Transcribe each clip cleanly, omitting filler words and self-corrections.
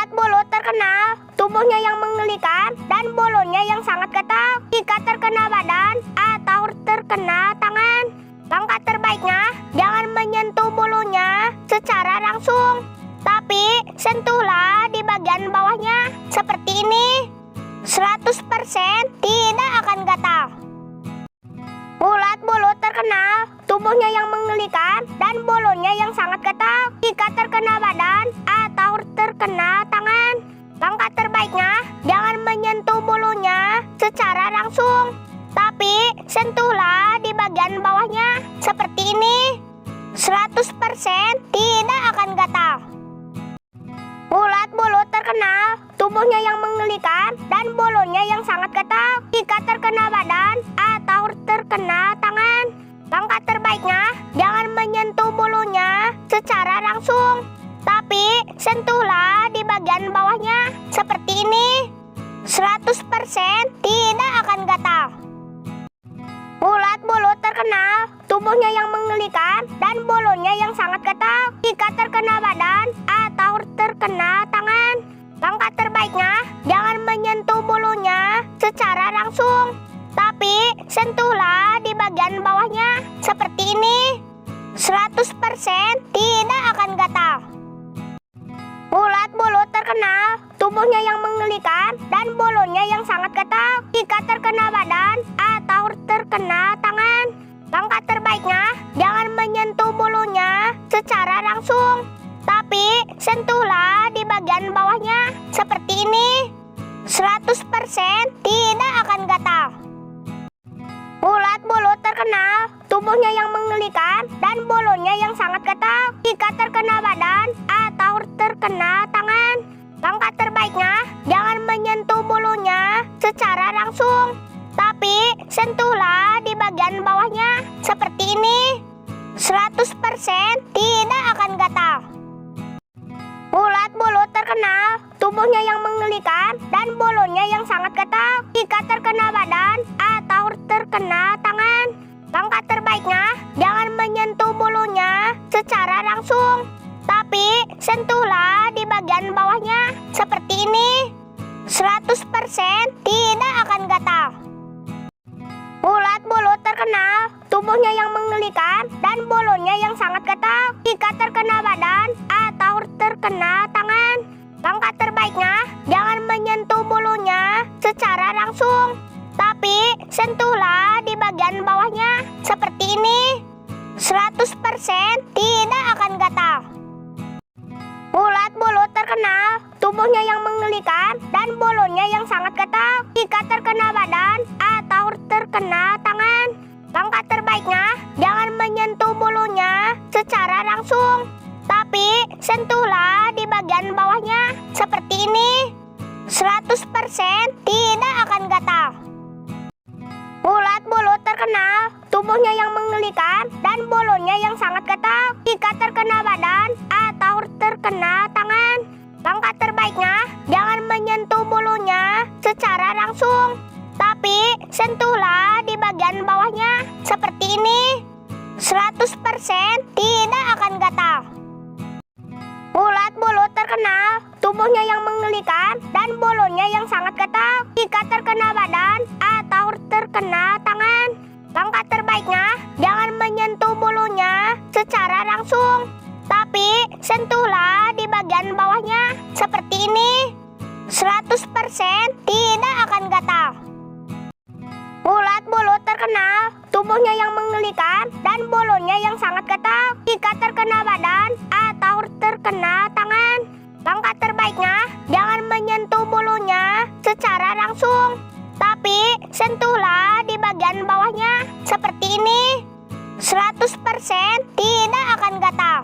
Bulat-bulut terkenal, tubuhnya yang mengelikan, dan bulunya yang sangat ketat. Jika terkena badan atau terkena tangan, langkah terbaiknya jangan menyentuh bulunya secara langsung, tapi sentuhlah di bagian bawahnya seperti ini. 100% tidak akan gatal. Bulat-bulut terkenal, tubuhnya yang mengelikan, dan bulunya yang sangat ketat. Jika terkena badan atau terkena tangan, langkah terbaiknya jangan menyentuh bulunya secara langsung, tapi sentuhlah di bagian bawahnya seperti ini. 100% tidak akan gatal. Bulat-bulut terkenal, tubuhnya yang mengelikan, dan bulunya yang sangat ketat. Jika terkena badan atau terkena tangan, langkah terbaiknya jangan menyentuh bulunya secara langsung, tapi sentuhlah di bagian bawahnya seperti ini. 100% tidak akan gatal. Bulat-bulut terkenal, tubuhnya yang mengelikan, dan bulunya yang sangat ketat. Jika terkena badan atau terkena tangan, langkah terbaiknya jangan menyentuh bulunya secara langsung, tapi sentuhlah di bagian bawahnya seperti ini. 100% tidak akan gatal. Bulat-bulut terkenal, tubuhnya yang mengelikan, dan bulunya yang sangat ketat. Jika terkena badan atau terkena tangan, langkah terbaiknya jangan menyentuh bulunya secara langsung, tapi sentuhlah di bagian bawahnya seperti ini. 100% tidak akan gatal. Bulat-bulut terkenal, tubuhnya yang mengelikan, dan bulunya yang sangat ketat. Jika terkena badan atau terkena tangan, langkah terbaiknya jangan menyentuh bulunya secara langsung, tapi sentuhlah di bagian bawahnya seperti ini. 100% tidak akan gatal. Bulat-bulut terkenal, tubuhnya yang mengelikan, dan bulunya yang sangat ketat. Jika terkena badan atau terkena tangan, langkah terbaiknya jangan menyentuh bulunya secara langsung, tapi sentuhlah di bagian bawahnya seperti ini. 100% tidak akan gatal. Bulat-bulut terkenal, tubuhnya yang mengelikan, dan bulunya yang sangat ketat. Jika terkena badan atau terkena tangan, langkah terbaiknya jangan menyentuh bulunya secara langsung, tapi sentuhlah di bagian bawahnya seperti ini. 100% tidak akan gatal. Bulat-bulut terkenal, tubuhnya yang mengelikan, dan bulunya yang sangat ketat. Jika terkena badan atau terkena tangan, langkah terbaiknya jangan menyentuh bulunya secara langsung, tapi sentuhlah di bagian bawahnya seperti ini. 100% tidak akan gatal. Bulat-bulut terkenal, tubuhnya yang mengelikan, dan bulunya yang sangat ketat. Jika terkena badan atau terkena tangan, langkah terbaiknya jangan menyentuh bulunya secara langsung, tapi sentuhlah di bagian bawahnya seperti ini. 100% tidak akan gatal. Bulat-bulut terkenal, tubuhnya yang mengelikan, dan bulunya yang sangat ketat. Jika terkena badan atau terkena tangan, langkah terbaiknya jangan menyentuh bulunya secara langsung, tapi sentuhlah di bagian bawahnya seperti ini. 100% tidak akan gatal. Bulat-bulut terkenal, tubuhnya yang mengelikan, dan bulunya yang sangat ketat. Jika terkena badan atau terkena tangan, langkah terbaiknya jangan menyentuh bulunya secara langsung, tapi sentuhlah di bagian bawahnya seperti ini. 100% tidak akan gatal.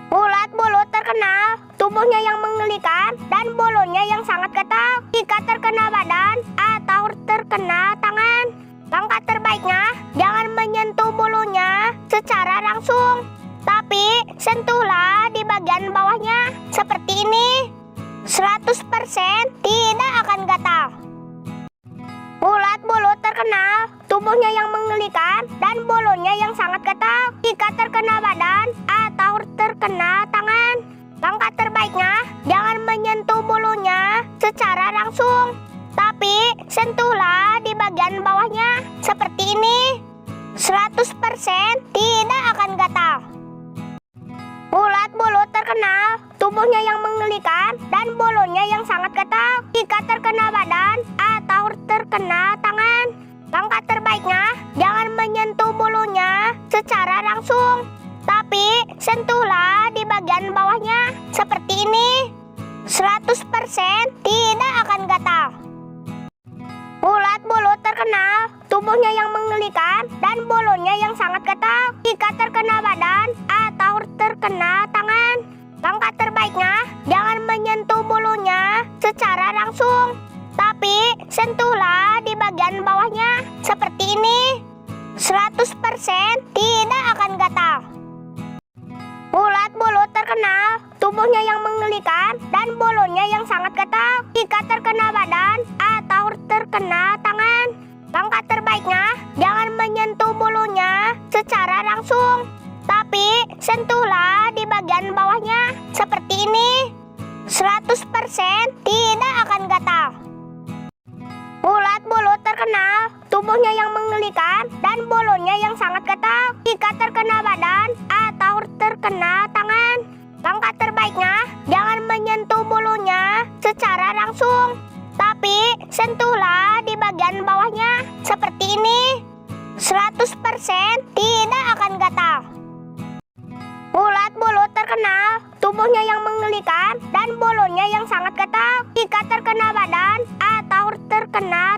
Bulat-bulut terkenal, tubuhnya yang mengelikan, dan bulunya yang sangat ketat. Jika terkena badan atau terkena tangan, langkah terbaiknya jangan menyentuh bulunya secara langsung, tapi sentuhlah di bagian bawahnya seperti ini. 100% tidak akan gatal. Bulat-bulut terkenal, tubuhnya yang mengelikan, dan bulunya yang sangat ketat. Jika terkena badan atau terkena tangan, langkah terbaiknya jangan langsung. Tapi sentuhlah di bagian bawahnya seperti ini. 100% tidak akan gatal. Ulat bulu terkenal, tubuhnya yang mengelikan dan bulunya yang sangat ketat. Jika terkena badan atau terkena tangan, langkah terbaiknya jangan menyentuh bulunya secara langsung, tapi sentuhlah di bagian bawahnya seperti ini. 100% tidak akan gatal. Ulat bulu terkenal, tubuhnya yang mengelikan dan bulunya yang sangat ketat. Jika terkena badan atau terkena tangan, langkah terbaiknya jangan menyentuh bulunya secara langsung, tapi sentuhlah di bagian bawahnya seperti ini. 100% tidak akan gatal. Ulat bulu terkenal, tubuhnya yang mengelikan dan bulunya yang sangat ketat. Jika terkena badan atau terkena tangan, langkah terbaiknya jangan menyentuh bulunya secara langsung, tapi sentuhlah di bagian bawahnya seperti ini. 100% tidak akan gatal. Ulat bulu terkenal, tubuhnya yang mengelikan dan bulunya yang sangat ketat. Jika terkena badan atau terkena tangan, langkah terbaiknya jangan menyentuh bulunya secara langsung, tapi sentuhlah di bagian bawahnya seperti ini. 100% tidak akan gatal. Ulat bulu terkenal, tubuhnya yang mengelikan dan bulunya yang sangat ketat. Jika terkena badan atau terkena